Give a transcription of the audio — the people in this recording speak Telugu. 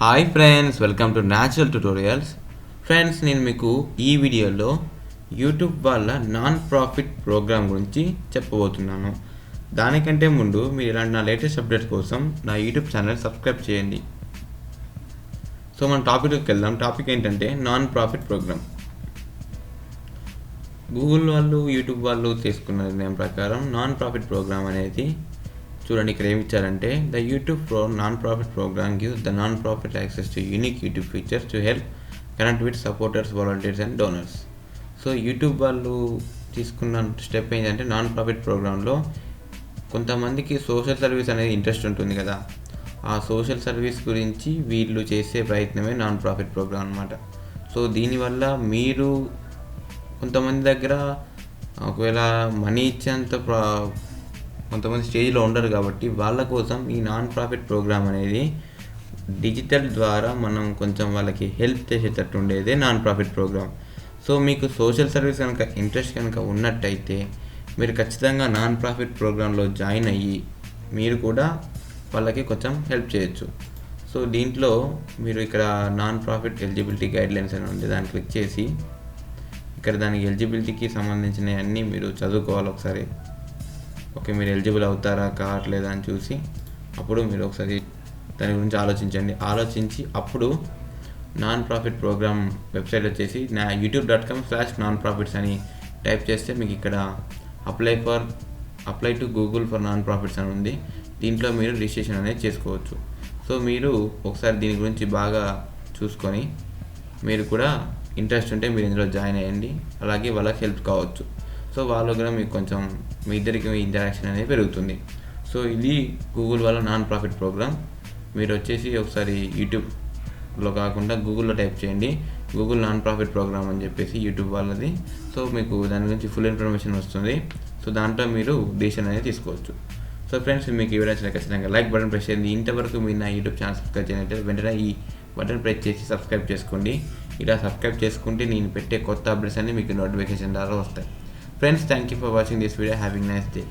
Hi friends, welcome to natural tutorials. Friends, నేను మీకు ఈ వీడియోలో యూట్యూబ్ వాళ్ళ నాన్ ప్రాఫిట్ ప్రోగ్రామ్ గురించి చెప్పబోతున్నాను. దానికంటే ముందు మీరు ఇలాంటి నా లేటెస్ట్ అప్డేట్స్ కోసం నా యూట్యూబ్ ఛానల్ సబ్స్క్రైబ్ చేయండి. సో మన టాపిక్కి వెళ్దాం. టాపిక్ ఏంటంటే నాన్ ప్రాఫిట్ ప్రోగ్రామ్. గూగుల్ వాళ్ళు యూట్యూబ్ వాళ్ళు తీసుకున్న నిర్ణయం ప్రకారం నాన్ ప్రాఫిట్ ప్రోగ్రామ్ అనేది చూడండి. ఇక్కడ ఏమి ఇచ్చారంటే the YouTube non profit program gives the non profit access to unique YouTube features to help connect with supporters, volunteers and donors. So YouTube వాళ్ళు తీసుకున్న స్టెప్ ఏంటంటే నాన్ ప్రాఫిట్ ప్రోగ్రాంలో కొంతమందికి సోషల్ సర్వీస్ అనేది ఇంట్రెస్ట్ ఉంటుంది కదా, ఆ సోషల్ సర్వీస్ గురించి వీళ్ళు చేసే ప్రయత్నమే నాన్ ప్రాఫిట్ ప్రోగ్రామ్ అనమాట. సో దీనివల్ల మీరు కొంతమంది దగ్గర ఒకవేళ మనీ ఇచ్చేంత కొంతమంది స్టేజ్లో ఉండరు కాబట్టి వాళ్ళ కోసం ఈ నాన్ ప్రాఫిట్ ప్రోగ్రామ్ అనేది డిజిటల్ ద్వారా మనం కొంచెం వాళ్ళకి హెల్ప్ చేసేటట్టు ఉండేదే నాన్ ప్రాఫిట్ ప్రోగ్రామ్. సో మీకు సోషల్ సర్వీస్ కనుక ఇంట్రెస్ట్ కనుక ఉన్నట్టయితే మీరు ఖచ్చితంగా నాన్ ప్రాఫిట్ ప్రోగ్రాంలో జాయిన్ అయ్యి మీరు కూడా వాళ్ళకి కొంచెం హెల్ప్ చేయొచ్చు. సో దీంట్లో మీరు ఇక్కడ నాన్ ప్రాఫిట్ ఎలిజిబిలిటీ గైడ్లైన్స్ అని ఉంది, దాన్ని క్లిక్ చేసి ఇక్కడ దానికి ఎలిజిబిలిటీకి సంబంధించిన అన్నీ మీరు చదువుకోవాలి ఒకసారి. ఓకే, మీరు ఎలిజిబుల్ అవుతారా కావట్లేదా అని చూసి అప్పుడు మీరు ఒకసారి దాని గురించి ఆలోచించి అప్పుడు నాన్ ప్రాఫిట్ ప్రోగ్రామ్ వెబ్సైట్ వచ్చేసి నా youtube.com/nonprofits అని టైప్ చేస్తే మీకు ఇక్కడ apply to Google for non profits అని ఉంది. దీంట్లో మీరు రిజిస్ట్రేషన్ అనేది చేసుకోవచ్చు. సో మీరు ఒకసారి దీని గురించి బాగా చూసుకొని మీరు కూడా ఇంట్రెస్ట్ ఉంటే మీరు ఇందులో జాయిన్ అయ్యండి, అలాగే వాళ్ళకి హెల్ప్ కావచ్చు. సో వాళ్ళు కూడా మీకు కొంచెం మీ ఇద్దరికి ఇంటరాక్షన్ అనేది పెరుగుతుంది. సో ఇది గూగుల్ వాళ్ళ నాన్ ప్రాఫిట్ ప్రోగ్రామ్. మీరు వచ్చేసి ఒకసారి యూట్యూబ్లో కాకుండా గూగుల్లో టైప్ చేయండి గూగుల్ నాన్ ప్రాఫిట్ ప్రోగ్రామ్ అని చెప్పేసి యూట్యూబ్ వాళ్ళది. సో మీకు దాని గురించి ఫుల్ ఇన్ఫర్మేషన్ వస్తుంది. సో దాంట్లో మీరు డిసిషన్ అనేది తీసుకోవచ్చు. సో ఫ్రెండ్స్, మీకు ఈ వీడియో నచ్చితే ఖచ్చితంగా లైక్ బటన్ ప్రెస్ చేయండి. ఇంతవరకు మీరు నా యూట్యూబ్ ఛానల్ సబ్స్క్రైబ్ చేయనట్లయితే వెంటనే ఈ బటన్ ప్రెస్ చేసి సబ్స్క్రైబ్ చేసుకోండి. ఇలా సబ్స్క్రైబ్ చేసుకుంటే నేను పెట్టే కొత్త అప్డేట్స్ అన్ని మీకు నోటిఫికేషన్ ద్వారా వస్తాయి. Friends, thank you for watching this video. Having a nice day.